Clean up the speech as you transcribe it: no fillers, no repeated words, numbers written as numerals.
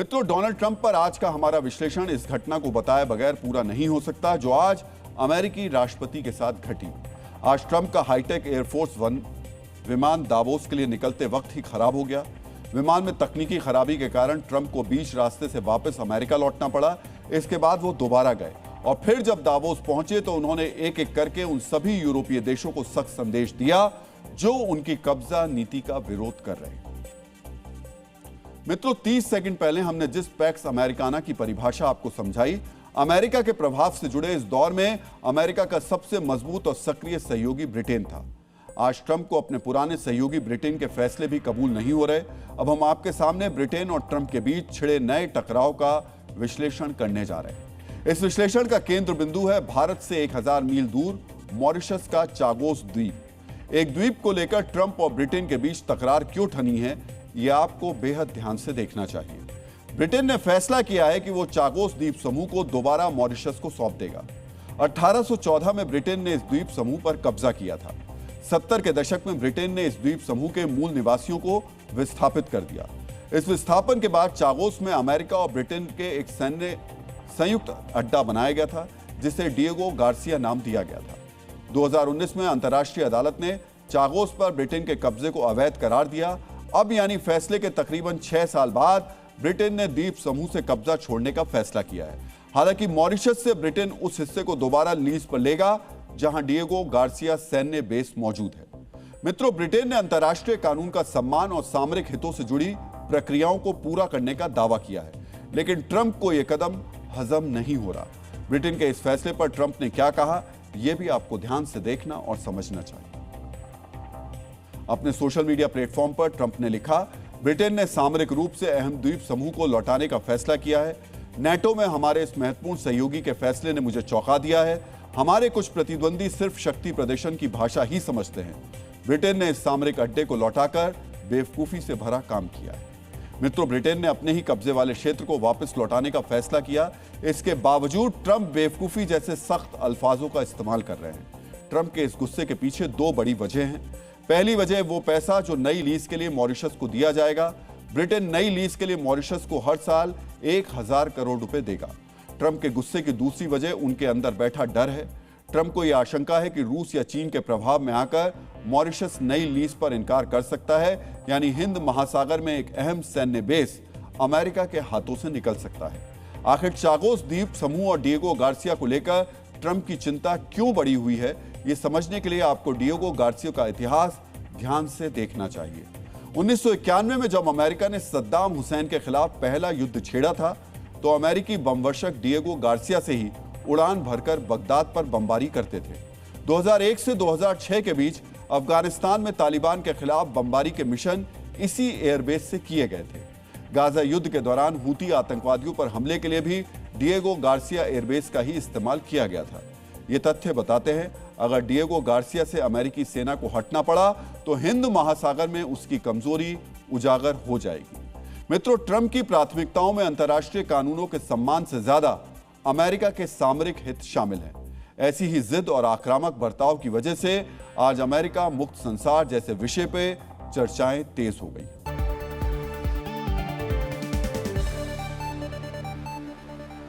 मित्रों, Donald Trump पर आज का हमारा विश्लेषण इस घटना को बताए बगैर पूरा नहीं हो सकता जो आज अमेरिकी राष्ट्रपति के साथ घटी। आज ट्रंप का हाईटेक एयरफोर्स वन विमान दावोस के लिए निकलते वक्त ही खराब हो गया। विमान में तकनीकी खराबी के कारण ट्रंप को बीच रास्ते से वापस अमेरिका लौटना पड़ा। इसके बाद वो दोबारा गए और फिर जब दावोस पहुंचे तो उन्होंने एक एक करके उन सभी यूरोपीय देशों को सख्त संदेश दिया जो उनकी कब्जा नीति का विरोध कर रहे हैं। मित्रों, 30 सेकंड पहले हमने जिस पैक्स अमेरिकाना की परिभाषा आपको समझाई, अमेरिका के प्रभाव से जुड़े इस दौर में अमेरिका का सबसे मजबूत और सक्रिय सहयोगी ब्रिटेन था। आज ट्रंप को अपने पुराने सहयोगी ब्रिटेन के फैसले भी कबूल नहीं हो रहे। अब हम आपके सामने ब्रिटेन और ट्रंप के बीच छिड़े नए टकराव का विश्लेषण करने जा रहे हैं। इस विश्लेषण का केंद्र बिंदु है भारत से 1000 मील दूर मॉरिशस का चागोस द्वीप। एक द्वीप को लेकर ट्रंप और ब्रिटेन के बीच तकरार क्यों ठनी है, यह आपको बेहद ध्यान से देखना चाहिए। ब्रिटेन ने फैसला किया है कि वो चागोस द्वीप समूह को दोबारा मॉरिशस को सौंप देगा। 1814 में ब्रिटेन ने इस द्वीप समूह पर कब्जा किया था। 70 के दशक में ब्रिटेन ने इस द्वीप समूह के मूल निवासियों को विस्थापित कर दिया। इस विस्थापन के बाद चागोस में अमेरिका और ब्रिटेन के एक संयुक्त अड्डा बनाया गया था जिसे डिएगो गार्सिया नाम दिया गया था। 2019 में अंतर्राष्ट्रीय अदालत ने चागोस पर ब्रिटेन के कब्जे को अवैध करार दिया। अब यानी फैसले के तकरीबन 6 साल बाद ब्रिटेन ने द्वीप समूह से कब्जा छोड़ने का फैसला किया है। हालांकि मॉरिशस से ब्रिटेन उस हिस्से को दोबारा लीज पर लेगा जहां डिएगो गार्सिया सैन्य बेस मौजूद है। मित्रों, ब्रिटेन ने अंतर्राष्ट्रीय कानून का सम्मान और सामरिक हितों से जुड़ी प्रक्रियाओं को पूरा करने का दावा किया है, लेकिन ट्रंप को यह कदम हजम नहीं हो रहा। ब्रिटेन के इस फैसले पर ट्रंप ने क्या कहा, यह भी आपको ध्यान से देखना और समझना चाहिए। अपने सोशल मीडिया प्लेटफॉर्म पर ट्रंप ने लिखा, ब्रिटेन ने सामरिक रूप से अहम द्वीप समूह को लौटाने का फैसला किया है। नेटो में हमारे इस महत्वपूर्ण सहयोगी के फैसले ने मुझे चौंका दिया है। हमारे कुछ प्रतिद्वंदी सिर्फ शक्ति प्रदर्शन की भाषा ही समझते हैं। ब्रिटेन ने इस सामरिक अड्डे को लौटाकर बेवकूफी से भरा काम किया है। मित्रों, ब्रिटेन ने अपने ही कब्जे वाले क्षेत्र को वापस लौटाने का फैसला किया। इसके बावजूद ट्रंप बेवकूफी जैसे सख्त अल्फाजों का इस्तेमाल कर रहे हैं। ट्रंप के इस गुस्से के पीछे 2 बड़ी वजह हैं। पहली वजह वो पैसा जो नई लीज के लिए मॉरिशस को दिया जाएगा। ब्रिटेन नई लीज के लिए मॉरिशस को हर साल 1000 करोड़ रुपए देगा। ट्रंप के गुस्से की दूसरी वजह उनके अंदर बैठा डर है। ट्रंप को यह आशंका है कि रूस या चीन के प्रभाव में आकर मॉरिशस नई लीज पर इनकार कर सकता है, यानी हिंद महासागर में एक अहम सैन्य बेस अमेरिका के हाथों से निकल सकता है। आखिर चागोस द्वीप समूह और डिएगो गार्सिया को लेकर ट्रंप की चिंता क्यों बढ़ी हुई है, ये समझने के लिए आपको डिएगो गार्सिया का इतिहास ध्यान से देखना चाहिए। 1991 में जब अमेरिका ने सद्दाम हुसैन के खिलाफ पहला युद्ध छेड़ा था तो अमेरिकी बमवर्षक डिएगो गार्सिया से ही उड़ान भरकर बगदाद पर बमबारी करते थे। 2001 से 2006 के बीच अफगानिस्तान में तालिबान के खिलाफ बमबारी के मिशन इसी एयरबेस से किए गए थे। गाजा युद्ध के दौरान हूती आतंकवादियों पर हमले के लिए भी डिएगो गार्सिया एयरबेस का ही इस्तेमाल किया गया था। ये तथ्य बताते हैं अगर डिएगो गार्सिया से अमेरिकी सेना को हटना पड़ा तो हिंद महासागर में उसकी कमजोरी उजागर हो जाएगी। मित्रों, ट्रंप की प्राथमिकताओं में अंतर्राष्ट्रीय कानूनों के सम्मान से ज्यादा अमेरिका के सामरिक हित शामिल हैं। ऐसी ही जिद और आक्रामक बर्ताव की वजह से आज अमेरिका मुक्त संसार जैसे विषय पे चर्चाएं तेज हो गई।